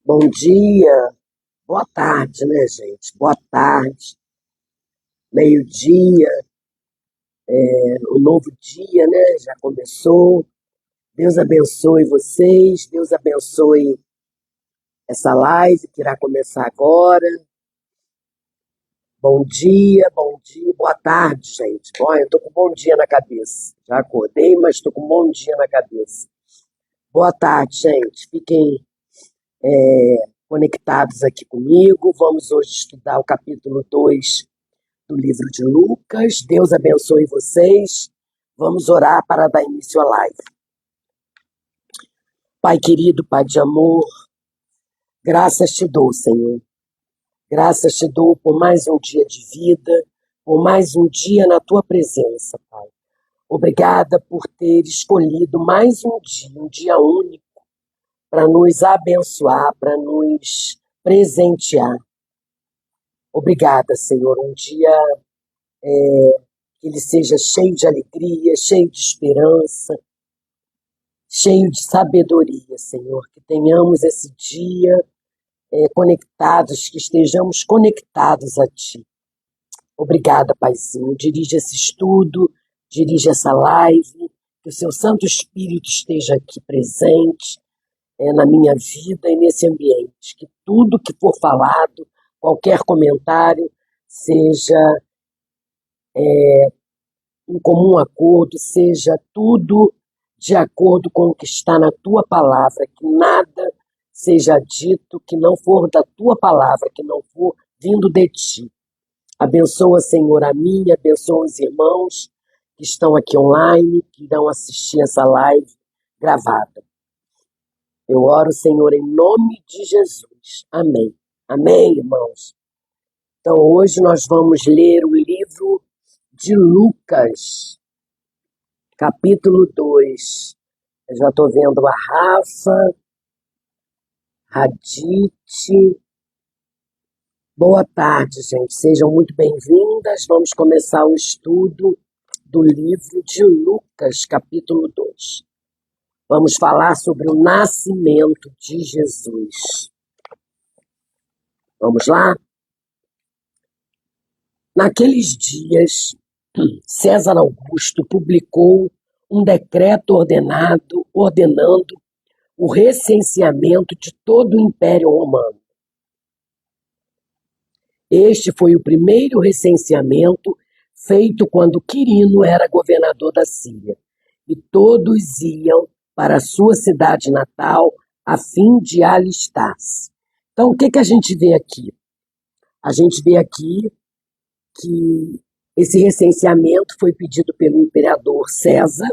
Bom dia, boa tarde, né, gente? Boa tarde, meio-dia, um novo dia, né? Já começou. Deus abençoe vocês, Deus abençoe essa live que irá começar agora. Bom dia, boa tarde, gente. Olha, eu tô com bom dia na cabeça. Já acordei, mas tô com bom dia na cabeça. Boa tarde, gente. Fiquem conectados aqui comigo. Vamos hoje estudar o capítulo 2 do livro de Lucas. Deus abençoe vocês. Vamos orar para dar início à live. Pai querido, Pai de amor, graças te dou, Senhor. Graças te dou por mais um dia de vida, por mais um dia na tua presença, Pai. Obrigada por ter escolhido mais um dia único, para nos abençoar, para nos presentear. Obrigada, Senhor. Um dia que ele seja cheio de alegria, cheio de esperança, cheio de sabedoria, Senhor. Que tenhamos esse dia conectados, que estejamos conectados a Ti. Obrigada, Paizinho. Dirige esse estudo, dirige essa live, que o Seu Santo Espírito esteja aqui presente na minha vida e nesse ambiente. Que tudo que for falado, qualquer comentário, seja em comum acordo, seja tudo de acordo com o que está na Tua palavra, que nada seja dito que não for da Tua palavra, que não for vindo de Ti. Abençoa, Senhor, a mim, abençoa os irmãos que estão aqui online, que irão assistir essa live gravada. Eu oro, Senhor, em nome de Jesus. Amém. Amém, irmãos. Então, hoje nós vamos ler o livro de Lucas, capítulo 2. Eu já estou vendo a Rafa, Radite. Boa tarde, gente. Sejam muito bem-vindas. Vamos começar o estudo do livro de Lucas, capítulo 2. Vamos falar sobre o nascimento de Jesus. Vamos lá? Naqueles dias, César Augusto publicou um decreto ordenando o recenseamento de todo o Império Romano. Este foi o primeiro recenseamento feito quando Quirino era governador da Síria, e todos iam para a sua cidade natal a fim de alistar-se. Então, o que a gente vê aqui? A gente vê aqui que esse recenseamento foi pedido pelo imperador César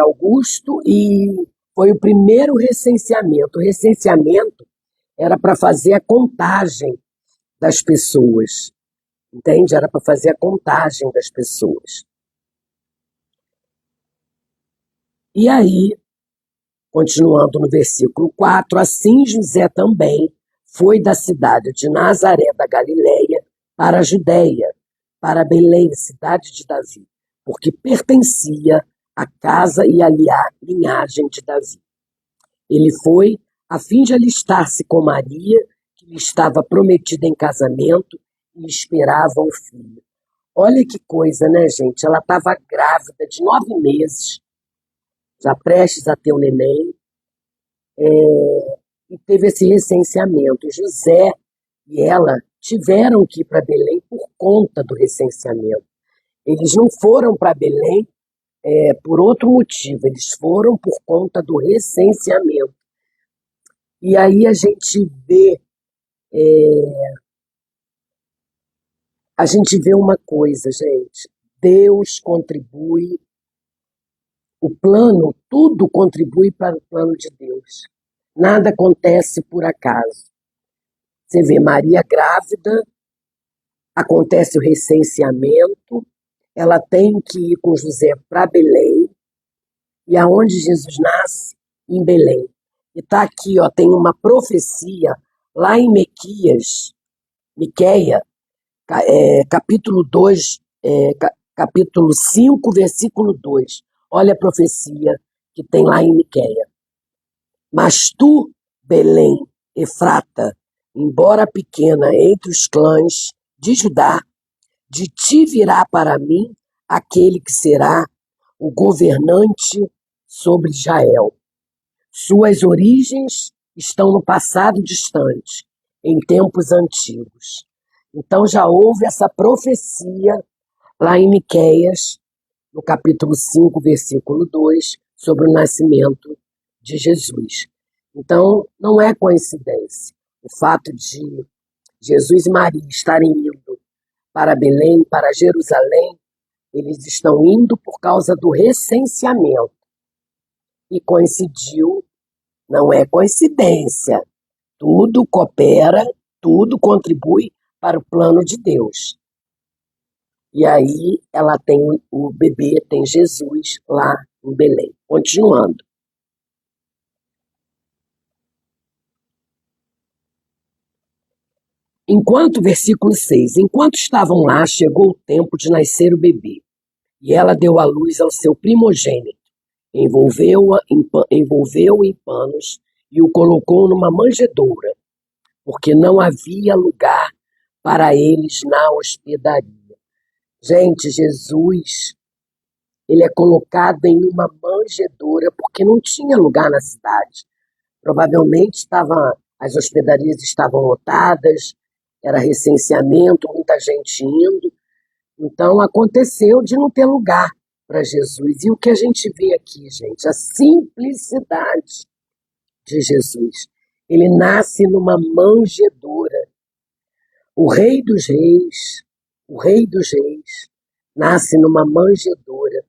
Augusto, e foi o primeiro recenseamento. O recenseamento era para fazer a contagem das pessoas, entende? Era para fazer a contagem das pessoas. E aí, continuando no versículo 4, assim José também foi da cidade de Nazaré da Galileia para a Judéia, para Belém, cidade de Davi, porque pertencia à casa e à linhagem de Davi. Ele foi a fim de alistar-se com Maria, que lhe estava prometida em casamento e esperava um filho. Olha que coisa, né, gente? Ela estava grávida de 9 meses, já prestes a ter um neném, e teve esse recenseamento. José e ela tiveram que ir para Belém por conta do recenseamento. Eles não foram para Belém por outro motivo, eles foram por conta do recenseamento. E aí a gente vê uma coisa, gente. Deus contribui, o plano, tudo contribui para o plano de Deus. Nada acontece por acaso. Você vê Maria grávida, acontece o recenseamento, ela tem que ir com José para Belém, e aonde Jesus nasce? Em Belém. E está aqui, ó, tem uma profecia lá em Miquéia, capítulo 2, capítulo 5, versículo 2. Olha a profecia que tem lá em Miquéia. Mas tu Belém, Efrata, embora pequena entre os clãs de Judá, de ti virá para mim aquele que será o governante sobre Israel. Suas origens estão no passado distante, em tempos antigos. Então já houve essa profecia lá em Miqueias, no capítulo 5, versículo 2, sobre o nascimento de Jesus. Então, não é coincidência o fato de Jesus e Maria estarem indo para Belém, para Jerusalém. Eles estão indo por causa do recenseamento. E coincidiu, não é coincidência. Tudo coopera, tudo contribui para o plano de Deus. E aí ela tem o bebê, tem Jesus lá em Belém. Continuando. Versículo 6, enquanto estavam lá, chegou o tempo de nascer o bebê. E ela deu à luz ao seu primogênito, envolveu-o em panos e o colocou numa manjedoura, porque não havia lugar para eles na hospedaria. Gente, Jesus, ele é colocado em uma manjedoura porque não tinha lugar na cidade. Provavelmente as hospedarias estavam lotadas, era recenseamento, muita gente indo. Então aconteceu de não ter lugar para Jesus. E o que a gente vê aqui, gente, a simplicidade de Jesus. Ele nasce numa manjedoura. O Rei dos Reis, nasce numa manjedoura,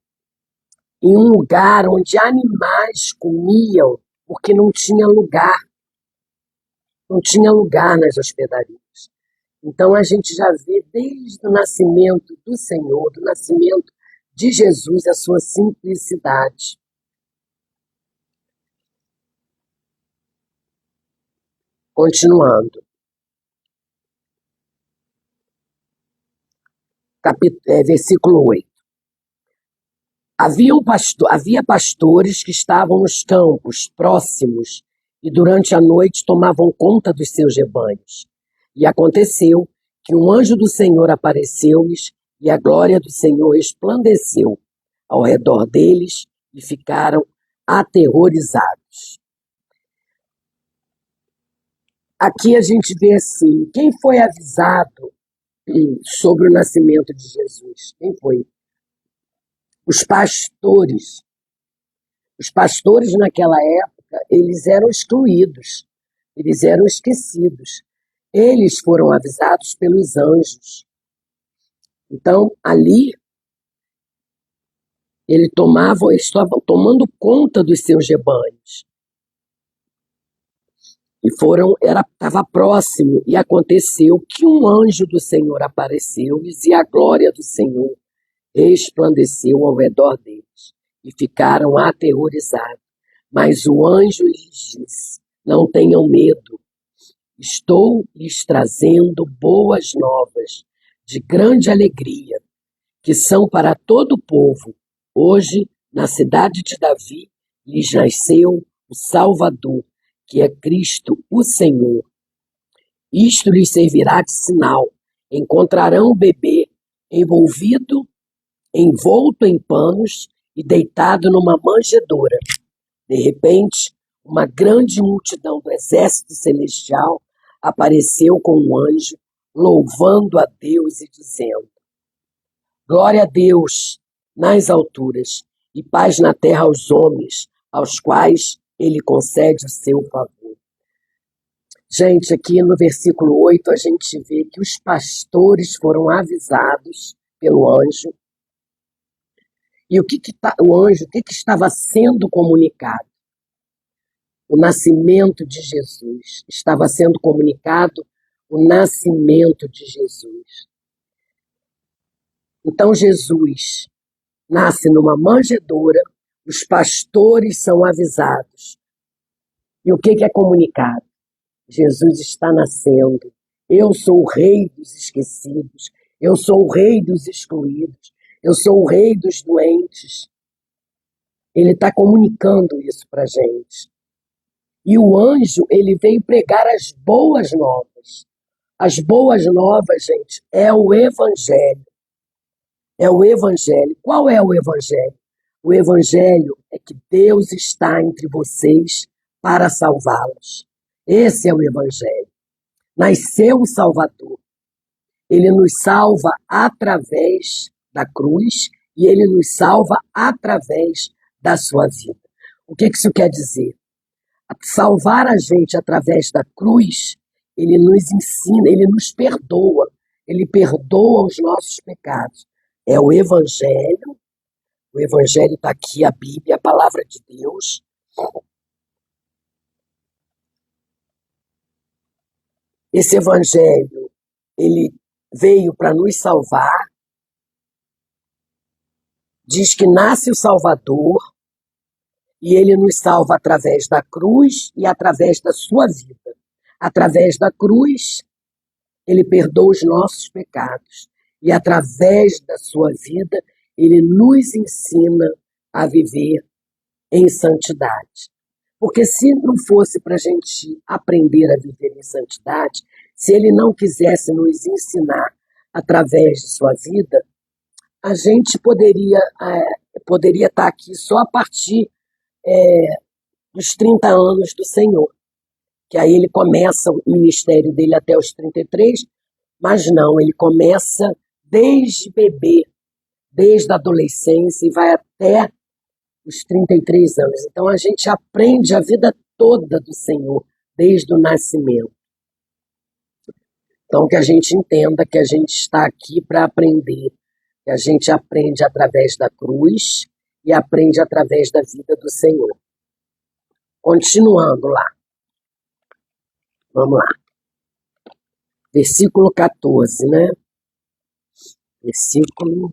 em um lugar onde animais comiam, porque não tinha lugar nas hospedarias. Então a gente já vê desde o nascimento do Senhor, do nascimento de Jesus, a sua simplicidade. Continuando. Versículo 8. Havia pastores que estavam nos campos próximos e durante a noite tomavam conta dos seus rebanhos. E aconteceu que um anjo do Senhor apareceu-lhes e a glória do Senhor resplandeceu ao redor deles e ficaram aterrorizados. Aqui a gente vê assim, quem foi avisado sobre o nascimento de Jesus? Quem foi? Os pastores. Os pastores naquela época, eles eram excluídos, eles eram esquecidos. Eles foram avisados pelos anjos. Então, ali, eles estavam tomando conta dos seus rebanhos. E estava próximo, e aconteceu que um anjo do Senhor apareceu-lhes e a glória do Senhor resplandeceu ao redor deles, e ficaram aterrorizados. Mas o anjo lhes disse: não tenham medo, estou lhes trazendo boas novas de grande alegria, que são para todo o povo. Hoje, na cidade de Davi, lhes nasceu o Salvador, que é Cristo, o Senhor. Isto lhes servirá de sinal: encontrarão o bebê envolto em panos e deitado numa manjedoura. De repente, uma grande multidão do exército celestial apareceu com um anjo, louvando a Deus e dizendo: glória a Deus nas alturas e paz na terra aos homens, aos quais ele concede o seu favor. Gente, aqui no versículo 8 a gente vê que os pastores foram avisados pelo anjo. E o que estava sendo comunicado? O nascimento de Jesus. Estava sendo comunicado o nascimento de Jesus. Então Jesus nasce numa manjedoura, os pastores são avisados. E o que é comunicado? Jesus está nascendo. Eu sou o rei dos esquecidos. Eu sou o rei dos excluídos. Eu sou o rei dos doentes. Ele está comunicando isso para a gente. E o anjo, ele veio pregar as boas novas. As boas novas, gente, é o evangelho. É o evangelho. Qual é o evangelho? O evangelho é que Deus está entre vocês para salvá-los. Esse é o evangelho. Nasceu o Salvador. Ele nos salva através da cruz e ele nos salva através da sua vida. O que isso quer dizer? Salvar a gente através da cruz, ele nos ensina, ele nos perdoa, ele perdoa os nossos pecados. É o Evangelho está aqui, a Bíblia, a palavra de Deus. Esse Evangelho, ele veio para nos salvar, diz que nasce o Salvador, e ele nos salva através da cruz e através da sua vida. Através da cruz, ele perdoa os nossos pecados. E através da sua vida, ele nos ensina a viver em santidade. Porque se não fosse para a gente aprender a viver em santidade, se ele não quisesse nos ensinar através de sua vida, a gente poderia estar aqui só a partir dos 30 anos do Senhor. Que aí ele começa o ministério dele até os 33, mas não, ele começa desde bebê, desde a adolescência e vai até os 33 anos. Então a gente aprende a vida toda do Senhor, desde o nascimento. Então que a gente entenda que a gente está aqui para aprender, que a gente aprende através da cruz e aprende através da vida do Senhor. Continuando lá. Vamos lá. Versículo 14, né? Versículo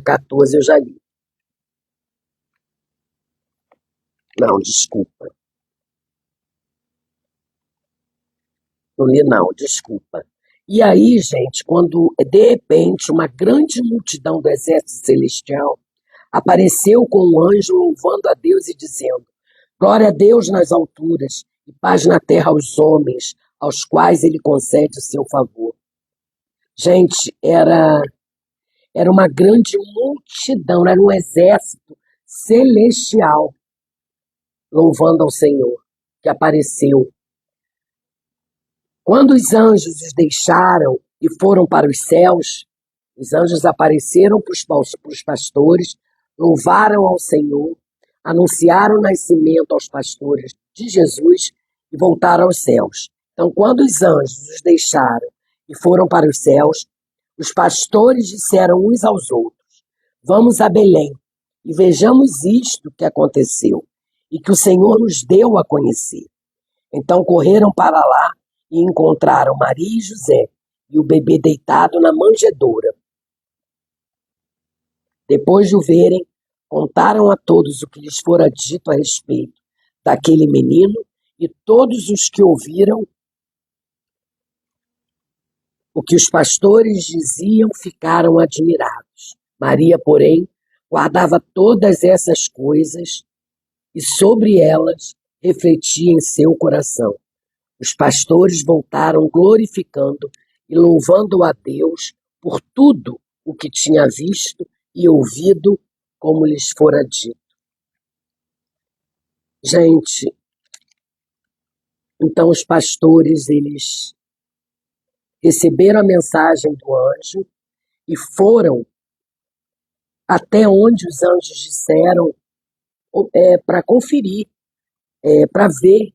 14 eu já li. Não, desculpa. Não li não, desculpa. E aí, gente, quando de repente uma grande multidão do exército celestial apareceu com um anjo louvando a Deus e dizendo: glória a Deus nas alturas e paz na terra aos homens, aos quais ele concede o seu favor. Gente, era uma grande multidão, era um exército celestial louvando ao Senhor, que apareceu. Quando os anjos os deixaram e foram para os céus, os anjos apareceram para os pastores, louvaram ao Senhor, anunciaram o nascimento aos pastores de Jesus e voltaram aos céus. Então, quando os anjos os deixaram e foram para os céus, os pastores disseram uns aos outros: vamos a Belém e vejamos isto que aconteceu e que o Senhor nos deu a conhecer. Então correram para lá e encontraram Maria e José e o bebê deitado na manjedoura. Depois de o verem, contaram a todos o que lhes fora dito a respeito daquele menino, e todos os que ouviram o que os pastores diziam ficaram admirados. Maria, porém, guardava todas essas coisas e sobre elas refletia em seu coração. Os pastores voltaram glorificando e louvando a Deus por tudo o que tinha visto e ouvido, como lhes fora dito. Gente, então os pastores, eles receberam a mensagem do anjo e foram até onde os anjos disseram para conferir, para ver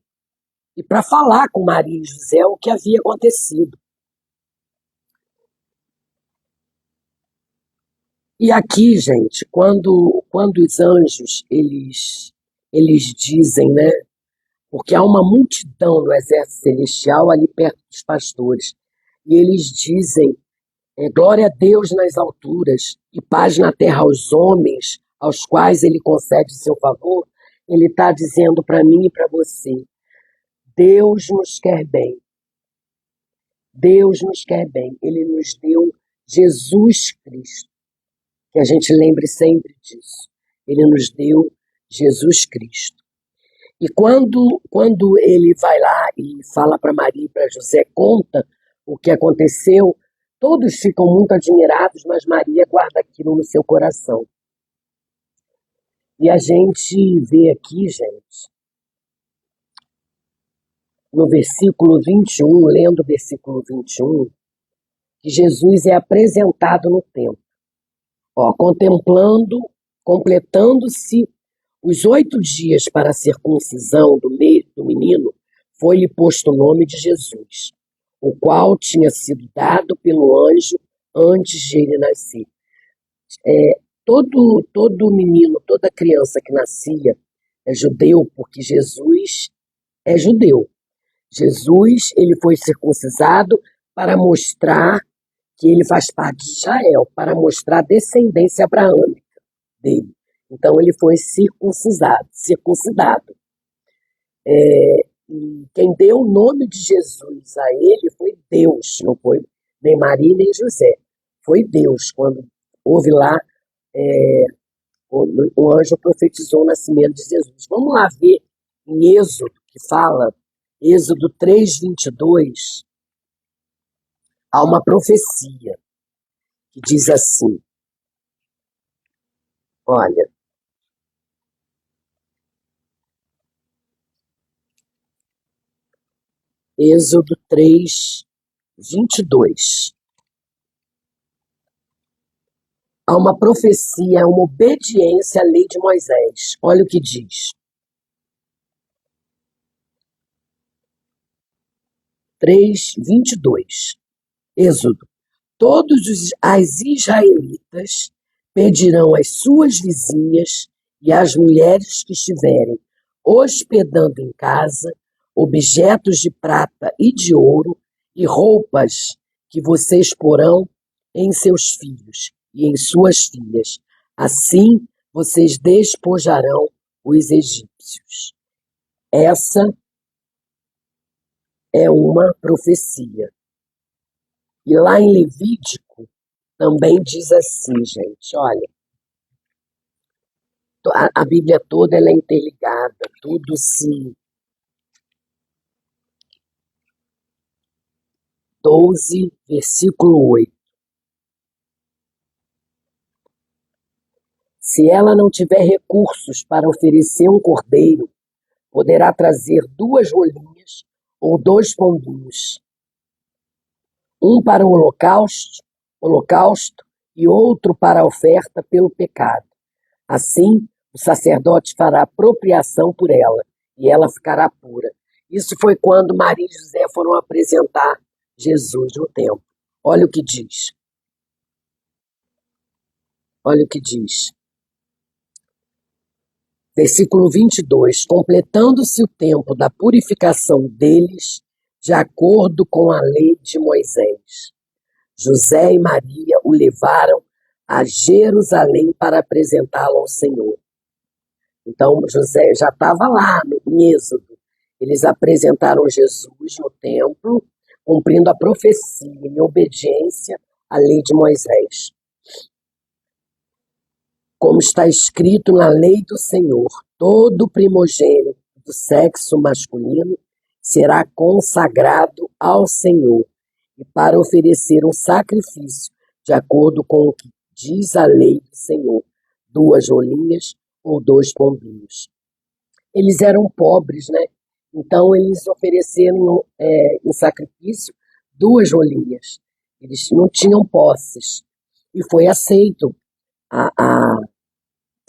e para falar com Maria e José o que havia acontecido. E aqui, gente, quando os anjos, eles dizem, né? Porque há uma multidão no exército celestial ali perto dos pastores. E eles dizem, glória a Deus nas alturas e paz na terra aos homens, aos quais ele concede o seu favor. Ele está dizendo para mim e para você, Deus nos quer bem. Deus nos quer bem. Ele nos deu Jesus Cristo. Que a gente lembre sempre disso. Ele nos deu Jesus Cristo. E quando ele vai lá e fala para Maria e para José, conta o que aconteceu, todos ficam muito admirados, mas Maria guarda aquilo no seu coração. E a gente vê aqui, gente, no versículo 21, lendo o versículo 21, que Jesus é apresentado no templo. Completando-se os 8 dias para a circuncisão do menino, foi-lhe posto o nome de Jesus, o qual tinha sido dado pelo anjo antes de ele nascer. Todo menino, toda criança que nascia é judeu, porque Jesus é judeu. Jesus, ele foi circuncisado para mostrar que ele faz parte de Israel, para mostrar a descendência abraâmica dele. Então ele foi circuncidado. E quem deu o nome de Jesus a ele foi Deus, não foi nem Maria nem José. Foi Deus, quando houve lá, o anjo profetizou o nascimento de Jesus. Vamos lá ver em Êxodo, que fala, Êxodo 3:22, há uma profecia que diz assim, olha, Êxodo 3:22. Há uma profecia, uma obediência à lei de Moisés. Olha o que diz. 3:22. Êxodo. Todos as israelitas pedirão às suas vizinhas e às mulheres que estiverem hospedando em casa objetos de prata e de ouro e roupas que vocês porão em seus filhos e em suas filhas. Assim vocês despojarão os egípcios. Essa é uma profecia. E lá em Levítico também diz assim, gente, olha, a Bíblia toda ela é interligada, tudo se... 12, versículo 8. Se ela não tiver recursos para oferecer um cordeiro, poderá trazer 2 rolinhas ou 2 pombinhos, um para o holocausto e outro para a oferta pelo pecado. Assim, o sacerdote fará apropriação por ela e ela ficará pura. Isso foi quando Maria e José foram apresentar Jesus no templo. Olha o que diz. Olha o que diz. Versículo 22. Completando-se o tempo da purificação deles, de acordo com a lei de Moisés, José e Maria o levaram a Jerusalém para apresentá-lo ao Senhor. Então, José já estava lá em Êxodo. Eles apresentaram Jesus no templo, cumprindo a profecia em obediência à lei de Moisés. Como está escrito na lei do Senhor, todo primogênito do sexo masculino será consagrado ao Senhor e para oferecer um sacrifício de acordo com o que diz a lei do Senhor, 2 rolinhas ou 2 pombinhos. Eles eram pobres, né? Então eles ofereceram em sacrifício 2 rolinhas. Eles não tinham posses e foi aceito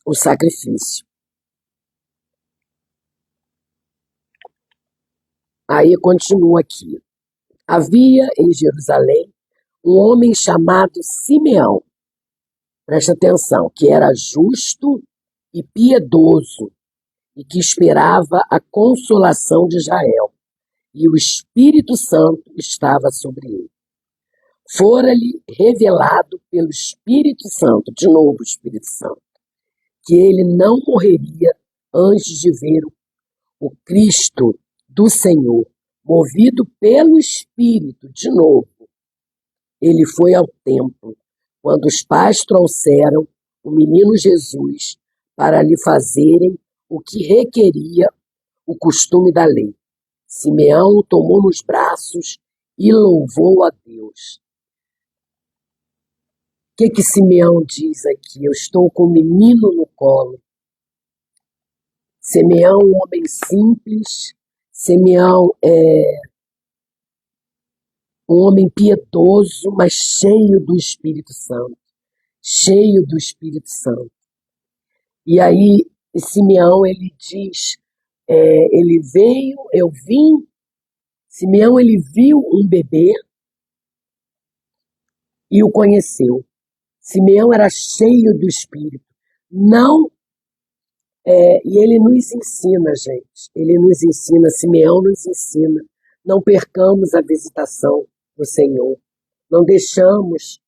o sacrifício. Aí continua aqui. Havia em Jerusalém um homem chamado Simeão, presta atenção, que era justo e piedoso e que esperava a consolação de Israel, e o Espírito Santo estava sobre ele. Fora-lhe revelado pelo Espírito Santo, de novo o Espírito Santo, que ele não morreria antes de ver o Cristo do Senhor, movido pelo Espírito, de novo. Ele foi ao templo, quando os pais trouxeram o menino Jesus para lhe fazerem o que requeria o costume da lei. Simeão o tomou nos braços e louvou a Deus. O que Simeão diz aqui? Eu estou com o menino no colo. Simeão, um homem simples. Simeão é um homem piedoso, mas cheio do Espírito Santo. Cheio do Espírito Santo. E aí, Simeão, ele diz, ele veio, eu vim. Simeão, ele viu um bebê e o conheceu. Simeão era cheio do Espírito. Não, e ele nos ensina, gente. Ele nos ensina, Simeão nos ensina. Não percamos a visitação do Senhor. Não deixamos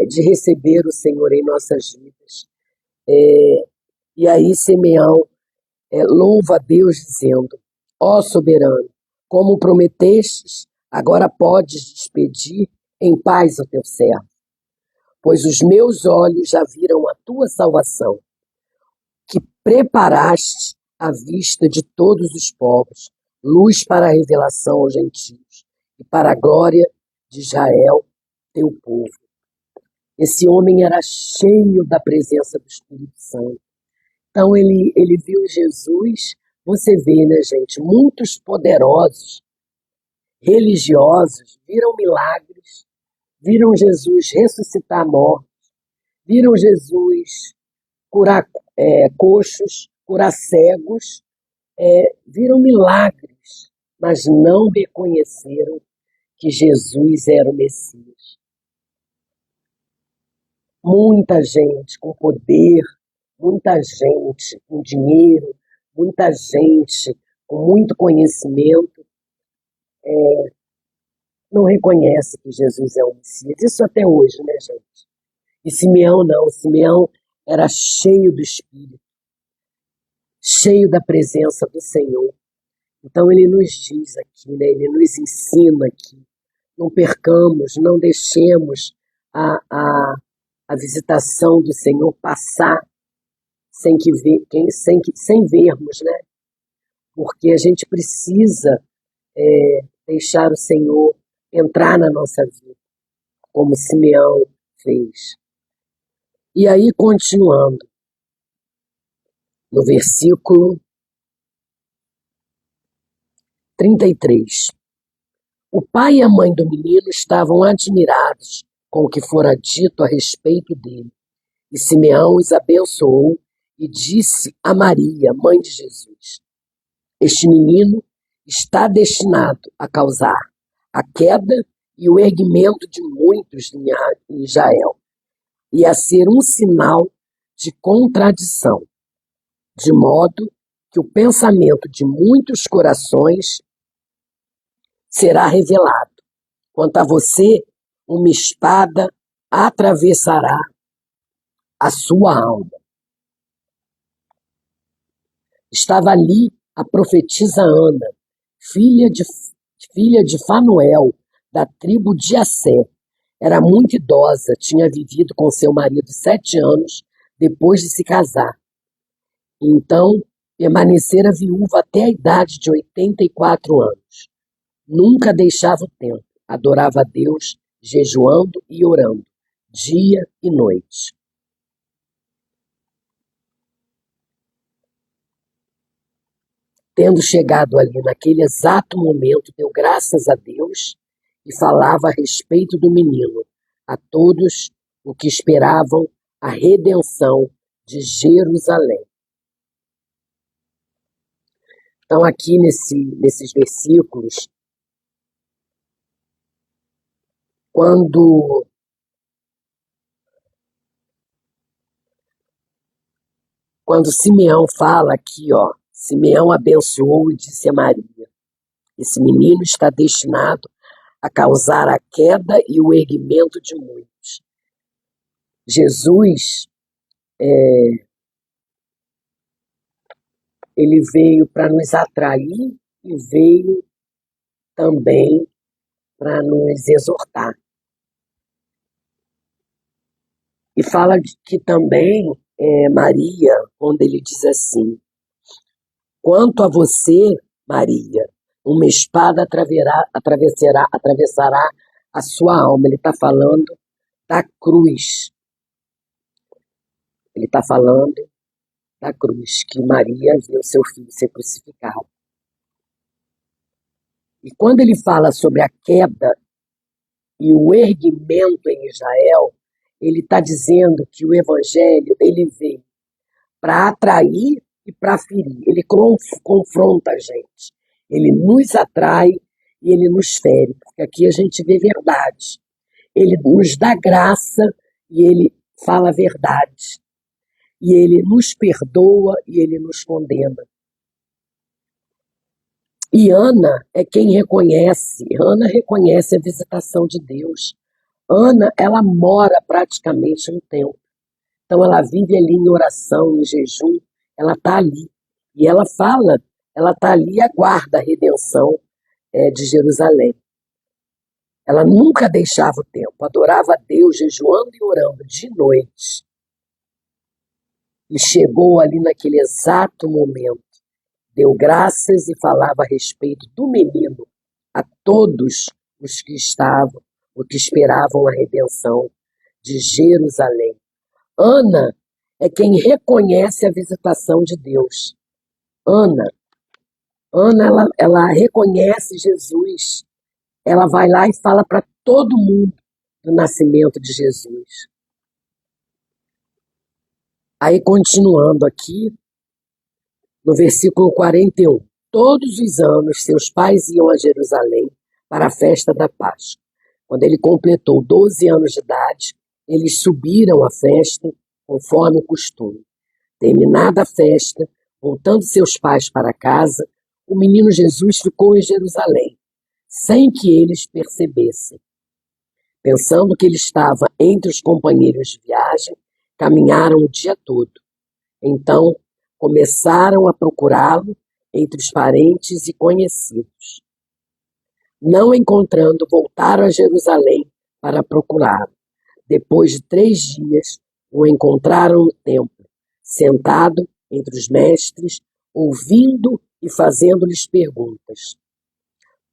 de receber o Senhor em nossas vidas. E aí Simeão louva a Deus dizendo: ó soberano, como prometestes, agora podes despedir em paz o teu servo, pois os meus olhos já viram a tua salvação, que preparaste à vista de todos os povos, luz para a revelação aos gentios e para a glória de Israel, teu povo. Esse homem era cheio da presença do Espírito Santo. Então ele viu Jesus. Você vê, né, gente? Muitos poderosos, religiosos, viram milagres, viram Jesus ressuscitar mortos, viram Jesus curar coxos, curar cegos, viram milagres, mas não reconheceram que Jesus era o Messias. Muita gente com poder, muita gente com dinheiro, muita gente com muito conhecimento, não reconhece que Jesus é o Messias. Isso até hoje, né, gente? E Simeão não. Simeão era cheio do Espírito, cheio da presença do Senhor. Então ele nos diz aqui, né? Ele nos ensina aqui. Não percamos, não deixemos a visitação do Senhor passar sem vermos, né? Porque a gente precisa deixar o Senhor entrar na nossa vida, como Simeão fez. E aí, continuando, no versículo 33. O pai e a mãe do menino estavam admirados com o que fora dito a respeito dele. E Simeão os abençoou e disse a Maria, mãe de Jesus: este menino está destinado a causar a queda e o erguimento de muitos em Israel, e a ser um sinal de contradição, de modo que o pensamento de muitos corações será revelado. Quanto a você, uma espada atravessará a sua alma. Estava ali a profetisa Ana, filha de Fanuel, da tribo de Assé. Era muito idosa, tinha vivido com seu marido 7 anos depois de se casar. Então, permanecera viúva até a idade de 84 anos. Nunca deixava o templo, adorava a Deus, jejuando e orando, dia e noite. Tendo chegado ali naquele exato momento, deu graças a Deus e falava a respeito do menino a todos o que esperavam a redenção de Jerusalém. Então, aqui nesses versículos, quando Simeão fala aqui, ó, Simeão abençoou e disse a Maria: esse menino está destinado a causar a queda e o erguimento de muitos. Jesus, ele veio para nos atrair e veio também para nos exortar. E fala que também Maria, quando ele diz assim, Quanto a você, Maria, uma espada atravessará a sua alma. Ele está falando da cruz. Ele está falando da cruz, que Maria viu seu filho ser crucificado. E quando ele fala sobre a queda e o erguimento em Israel, ele está dizendo que o evangelho ele veio para atrair e para ferir. Ele confronta a gente. Ele nos atrai e ele nos fere, porque aqui a gente vê verdade. Ele nos dá graça e ele fala a verdade. E ele nos perdoa e ele nos condena. E Ana é quem reconhece, Ana reconhece a visitação de Deus. Ana, ela mora praticamente no templo. Então ela vive ali em oração, em jejum, ela está ali. E ela fala, ela está ali e aguarda a redenção de Jerusalém. Ela nunca deixava o templo, adorava a Deus, jejuando e orando de noite. E chegou ali naquele exato momento, deu graças e falava a respeito do menino a todos os que estavam, os que esperavam a redenção de Jerusalém. Ana é quem reconhece a visitação de Deus. Ana, ela reconhece Jesus. Ela vai lá e fala para todo mundo do nascimento de Jesus. Aí, continuando aqui, no versículo 41, todos os anos seus pais iam a Jerusalém para a festa da Páscoa. Quando ele completou 12 anos de idade, eles subiram à festa conforme o costume. Terminada a festa, voltando seus pais para casa, o menino Jesus ficou em Jerusalém, sem que eles percebessem. Pensando que ele estava entre os companheiros de viagem, caminharam o dia todo. Então, começaram a procurá-lo entre os parentes e conhecidos. Não encontrando, voltaram a Jerusalém para procurá-lo. Depois de 3 dias, o encontraram no templo, sentado entre os mestres, ouvindo e fazendo-lhes perguntas.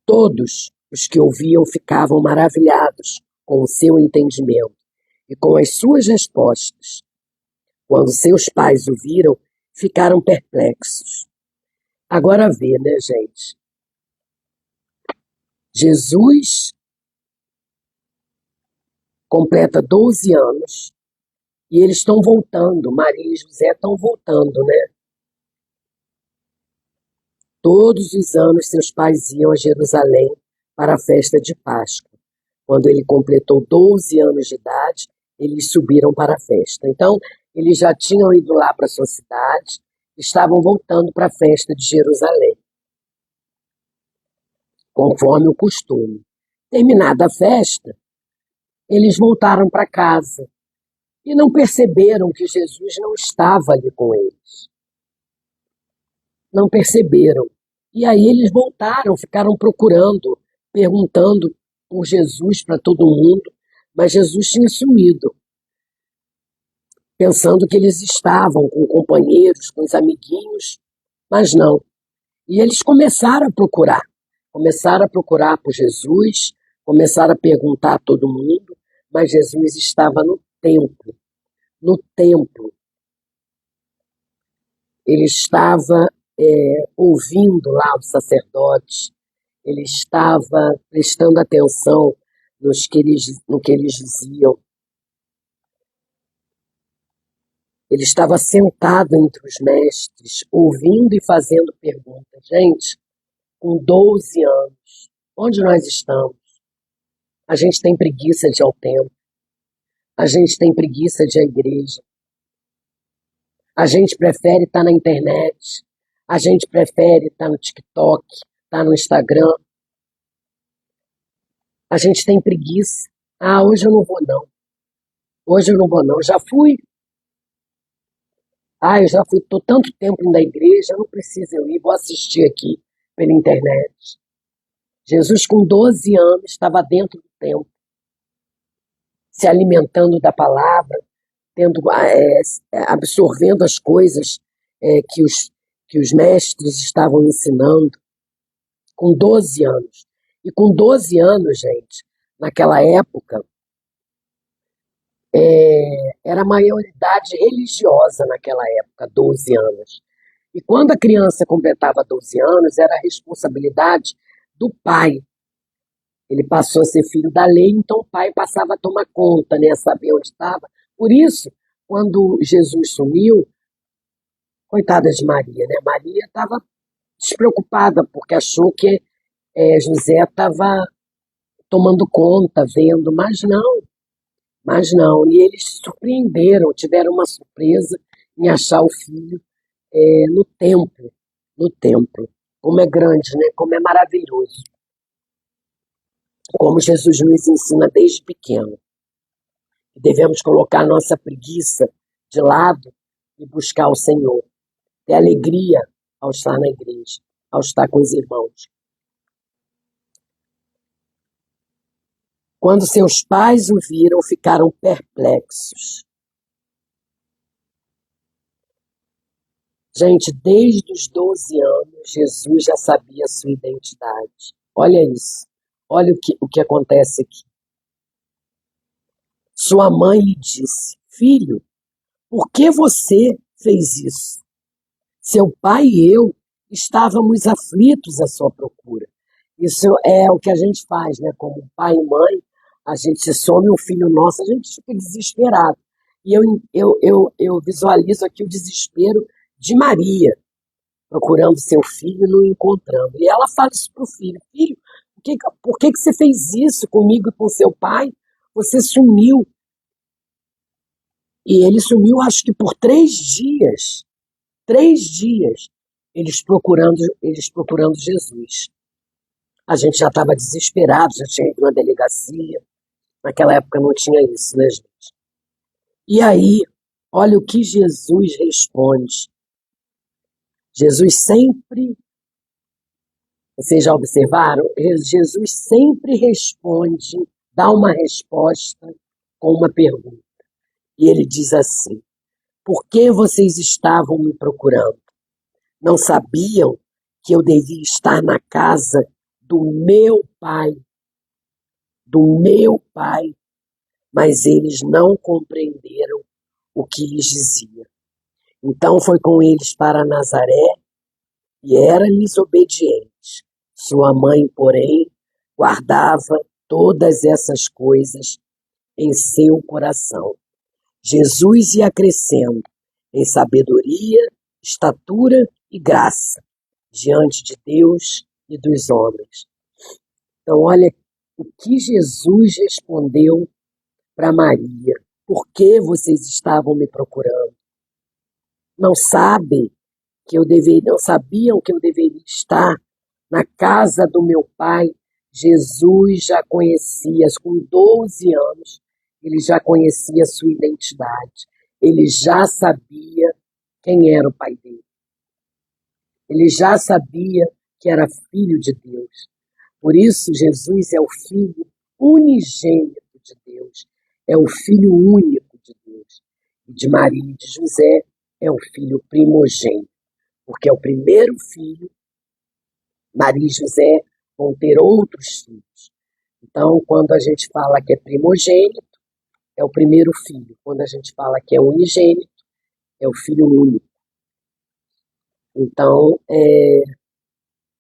Todos os que ouviam ficavam maravilhados com o seu entendimento e com as suas respostas. Quando seus pais o viram, ficaram perplexos. Agora vê, né, gente? Jesus completa 12 anos e eles estão voltando, Maria e José estão voltando, né? Todos os anos seus pais iam a Jerusalém para a festa de Páscoa. Quando ele completou 12 anos de idade, eles subiram para a festa. Então, eles já tinham ido lá para a sua cidade, estavam voltando para a festa de Jerusalém, conforme o costume. Terminada a festa, eles voltaram para casa e não perceberam que Jesus não estava ali com eles. Não perceberam. E aí eles voltaram, ficaram procurando, perguntando por Jesus para todo mundo, mas Jesus tinha sumido, pensando que eles estavam com companheiros, com os amiguinhos, mas não. E eles começaram a procurar por Jesus, começaram a perguntar a todo mundo, mas Jesus estava no templo. No templo. Ele estava ouvindo lá os sacerdotes, ele estava prestando atenção no que eles diziam. Ele estava sentado entre os mestres, ouvindo e fazendo perguntas. Gente, com 12 anos, onde nós estamos? A gente tem preguiça de ir ao templo. A gente tem preguiça de ir à igreja. A gente prefere estar na internet. A gente prefere estar no TikTok, estar no Instagram. A gente tem preguiça. Ah, hoje eu não vou não. Hoje eu não vou não. Já fui. Ah, eu já fui. Estou tanto tempo indo à igreja, não preciso eu ir. Vou assistir aqui pela internet. Jesus, com 12 anos, estava dentro do templo, se alimentando da palavra, absorvendo as coisas que os mestres estavam ensinando com 12 anos. E com 12 anos, gente, naquela época, era a maioridade religiosa naquela época, 12 anos. E quando a criança completava 12 anos, era a responsabilidade do pai. Ele passou a ser filho da lei, então o pai passava a tomar conta, né, saber onde estava. Por isso, quando Jesus sumiu, coitada de Maria, né? Maria estava despreocupada, porque achou que José estava tomando conta, vendo, mas não. E eles se surpreenderam, tiveram uma surpresa em achar o filho no templo, no templo. Como é grande, né? Como é maravilhoso. Como Jesus nos ensina desde pequeno. Devemos colocar nossa preguiça de lado e buscar o Senhor. Ter alegria ao estar na igreja, ao estar com os irmãos. Quando seus pais o viram, ficaram perplexos. Gente, desde os 12 anos, Jesus já sabia a sua identidade. Olha isso. Olha o que acontece aqui. Sua mãe lhe disse: Filho, por que você fez isso? Seu pai e eu estávamos aflitos à sua procura. Isso é o que a gente faz, né? Como pai e mãe, a gente se some um filho nosso, a gente fica desesperado. E eu visualizo aqui o desespero de Maria, procurando seu filho e não encontrando. E ela fala isso para o filho: Filho, por que você fez isso comigo e com seu pai? Você sumiu. E ele sumiu, acho que por 3 dias. 3 dias. Eles procurando Jesus. A gente já estava desesperado, já tinha ido na delegacia. Naquela época não tinha isso, né, gente? E aí, olha o que Jesus responde. Jesus sempre, vocês já observaram? Jesus sempre responde, dá uma resposta com uma pergunta. E ele diz assim: Por que vocês estavam me procurando? Não sabiam que eu devia estar na casa do meu pai? Do meu pai. Mas eles não compreenderam o que lhes dizia. Então foi com eles para Nazaré e era-lhes obediente. Sua mãe, porém, guardava todas essas coisas em seu coração. Jesus ia crescendo em sabedoria, estatura e graça diante de Deus e dos homens. Então, olha o que Jesus respondeu para Maria: Por que vocês estavam me procurando? Não sabiam que eu deveria estar na casa do meu pai? Jesus já conhecia, com 12 anos, ele já conhecia a sua identidade. Ele já sabia quem era o pai dele. Ele já sabia que era filho de Deus. Por isso, Jesus é o filho unigênito de Deus. É o filho único de Deus. E de Maria e de José é o filho primogênito. Porque é o primeiro filho. Maria e José vão ter outros filhos. Então, quando a gente fala que é primogênito, é o primeiro filho. Quando a gente fala que é unigênito, é o filho único. Então,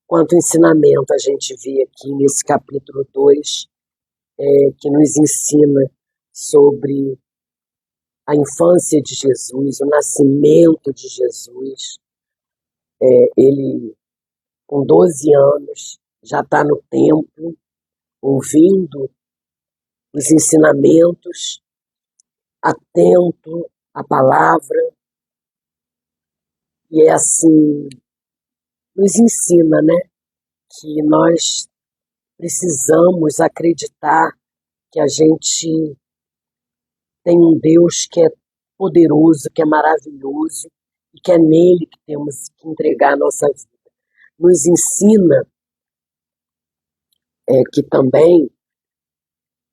quanto ensinamento a gente vê aqui nesse capítulo 2, que nos ensina sobre a infância de Jesus, o nascimento de Jesus. Ele, com 12 anos, já está no templo, ouvindo os ensinamentos, atento à palavra, e é assim, nos ensina, né, que nós precisamos acreditar que a gente tem um Deus que é poderoso, que é maravilhoso, e que é nele que temos que entregar a nossa vida. Nos ensina que também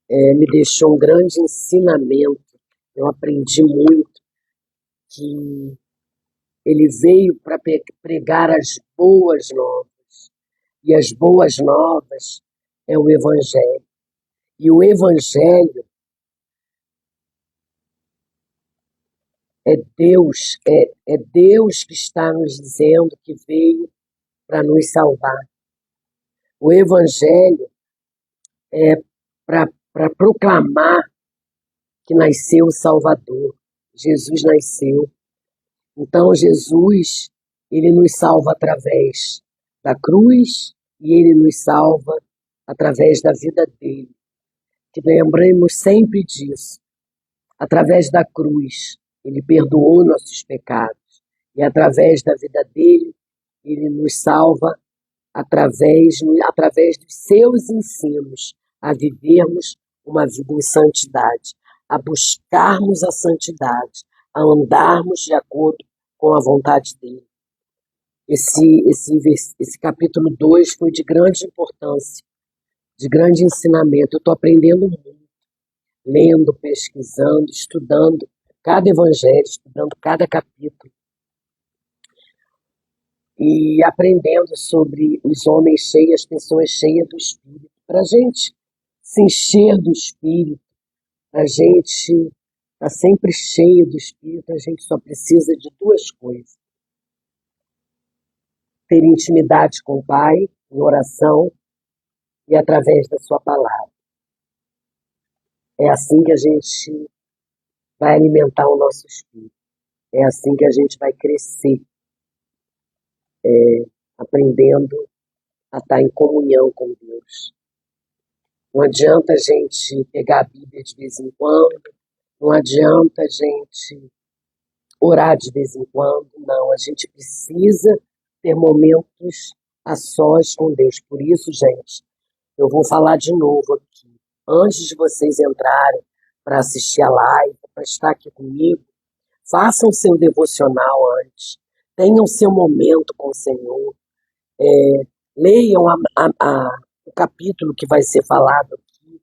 me deixou um grande ensinamento. Eu aprendi muito que Ele veio para pregar as boas novas. E as boas novas é o Evangelho. E o Evangelho é Deus que está nos dizendo que veio para nos salvar. O Evangelho é para proclamar que nasceu o Salvador. Jesus nasceu. Então Jesus, ele nos salva através da cruz e ele nos salva através da vida dele. Que lembremos sempre disso. Através da cruz, ele perdoou nossos pecados. E através da vida dele, ele nos salva através dos seus ensinos a vivermos uma vida em santidade, a buscarmos a santidade, a andarmos de acordo com a vontade dele. Esse capítulo 2 foi de grande importância, de grande ensinamento. Eu estou aprendendo muito, lendo, pesquisando, estudando cada evangelho, estudando cada capítulo e aprendendo sobre os homens cheios, as pessoas cheias do Espírito. Para a gente se encher do Espírito, para a gente estar sempre cheio do Espírito, a gente só precisa de duas coisas: ter intimidade com o Pai, em oração e através da sua palavra. É assim que a gente vai alimentar o nosso espírito. É assim que a gente vai crescer, aprendendo a estar em comunhão com Deus. Não adianta a gente pegar a Bíblia de vez em quando, não adianta a gente orar de vez em quando, não. A gente precisa ter momentos a sós com Deus. Por isso, gente, eu vou falar de novo aqui. Antes de vocês entrarem para assistir a live, para estar aqui comigo, façam seu devocional antes. Tenham seu momento com o Senhor. Leiam o capítulo que vai ser falado aqui.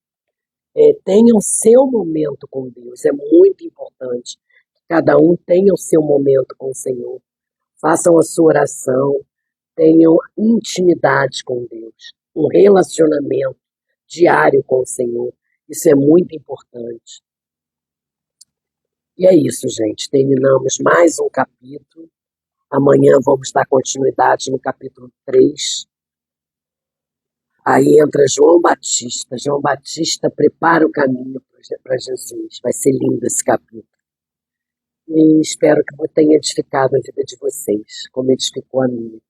Tenham seu momento com Deus. É muito importante que cada um tenha o seu momento com o Senhor. Façam a sua oração. Tenham intimidade com Deus. Um relacionamento diário com o Senhor. Isso é muito importante. E é isso, gente. Terminamos mais um capítulo. Amanhã vamos dar continuidade no capítulo 3. Aí entra João Batista. João Batista prepara o caminho para Jesus. Vai ser lindo esse capítulo. E espero que tenha edificado a vida de vocês, como edificou a minha.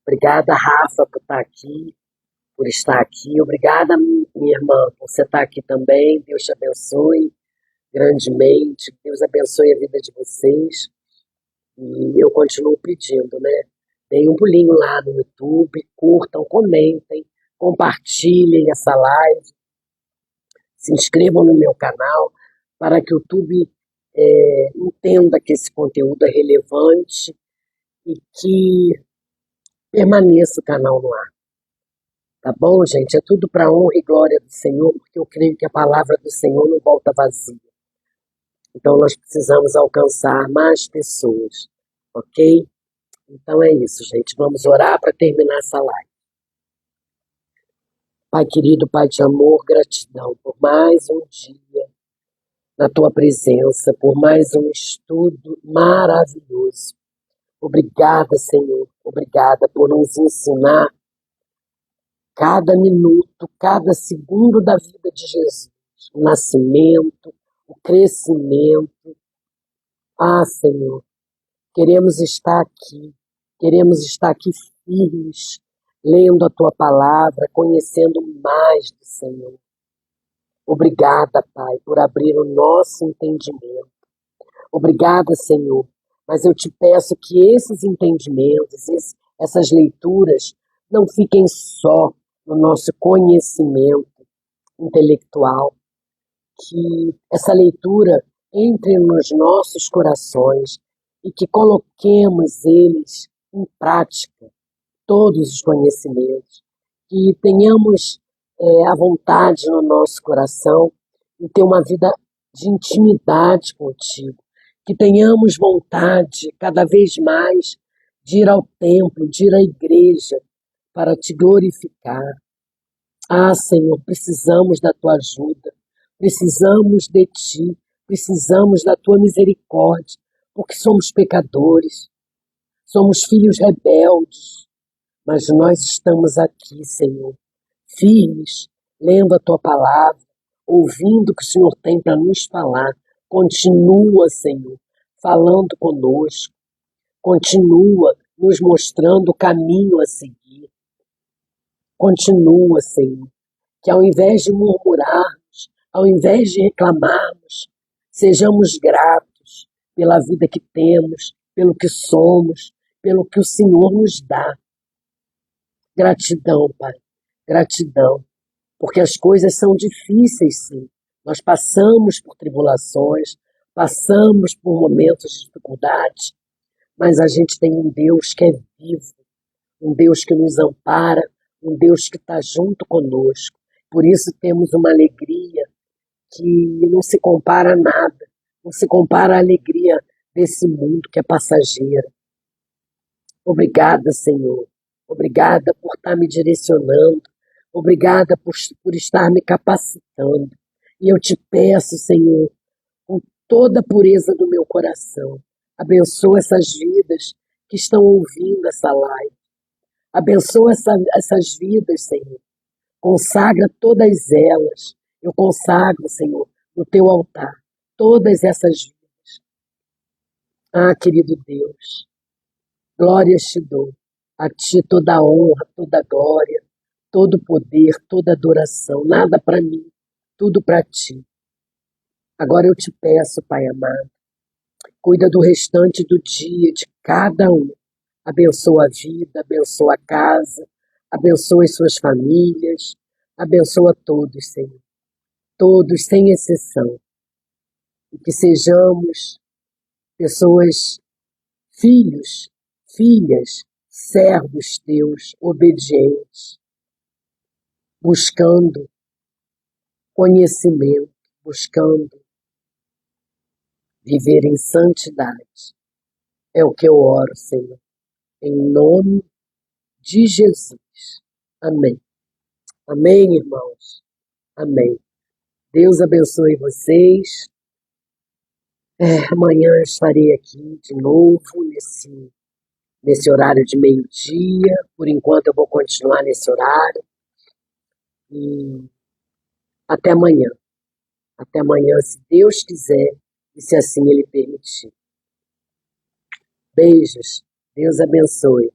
Obrigada, Rafa, por estar aqui. Obrigada, minha irmã, por você estar aqui também. Deus te abençoe grandemente. Deus abençoe a vida de vocês. E eu continuo pedindo, né? Deem um pulinho lá no YouTube, curtam, comentem, compartilhem essa live, se inscrevam no meu canal para que o YouTube entenda que esse conteúdo é relevante e que permaneça o canal no ar. Tá bom, gente? É tudo para a honra e glória do Senhor, porque eu creio que a palavra do Senhor não volta vazia. Então nós precisamos alcançar mais pessoas, ok? Então é isso, gente. Vamos orar para terminar essa live. Pai querido, Pai de amor, gratidão por mais um dia na Tua presença, por mais um estudo maravilhoso. Obrigada, Senhor. Obrigada por nos ensinar cada minuto, cada segundo da vida de Jesus. O nascimento, o crescimento. Ah, Senhor, queremos estar aqui firmes, lendo a Tua palavra, conhecendo mais do Senhor. Obrigada, Pai, por abrir o nosso entendimento. Obrigada, Senhor, mas eu te peço que esses entendimentos, essas leituras, não fiquem só no nosso conhecimento intelectual, que essa leitura entre nos nossos corações e que coloquemos eles em prática, todos os conhecimentos, que tenhamos a vontade no nosso coração de ter uma vida de intimidade contigo, que tenhamos vontade cada vez mais de ir ao templo, de ir à igreja para te glorificar. Ah, Senhor, precisamos da tua ajuda, precisamos de ti, precisamos da tua misericórdia, porque somos pecadores, somos filhos rebeldes, mas nós estamos aqui, Senhor, firmes, lendo a tua palavra, ouvindo o que o Senhor tem para nos falar. Continua, Senhor, falando conosco, continua nos mostrando o caminho a seguir. Continua, Senhor, que ao invés de murmurarmos, ao invés de reclamarmos, sejamos gratos pela vida que temos, pelo que somos, pelo que o Senhor nos dá. Gratidão, Pai, gratidão, porque as coisas são difíceis, sim. Nós passamos por tribulações, passamos por momentos de dificuldade, mas a gente tem um Deus que é vivo, um Deus que nos ampara, um Deus que está junto conosco. Por isso temos uma alegria que não se compara a nada, não se compara à alegria desse mundo que é passageira. Obrigada, Senhor. Obrigada por estar me direcionando. Obrigada por estar me capacitando. E eu te peço, Senhor, com toda a pureza do meu coração, abençoa essas vidas que estão ouvindo essa live. Abençoa essas vidas, Senhor. Consagra todas elas. Eu consagro, Senhor, no teu altar, todas essas vidas. Ah, querido Deus, glórias te dou. A ti toda a honra, toda a glória, todo o poder, toda a adoração. Nada para mim, tudo para ti. Agora eu te peço, Pai amado, cuida do restante do dia de cada um. Abençoa a vida, abençoa a casa, abençoa as suas famílias, abençoa todos, Senhor. Todos, sem exceção. E que sejamos pessoas, filhos, filhas, servos teus, obedientes, buscando conhecimento, buscando viver em santidade. É o que eu oro, Senhor, em nome de Jesus. Amém. Amém, irmãos. Amém. Deus abençoe vocês. Amanhã eu estarei aqui de novo nesse horário de meio-dia. Por enquanto eu vou continuar nesse horário. E até amanhã. Até amanhã, se Deus quiser e se assim Ele permitir. Beijos. Deus abençoe.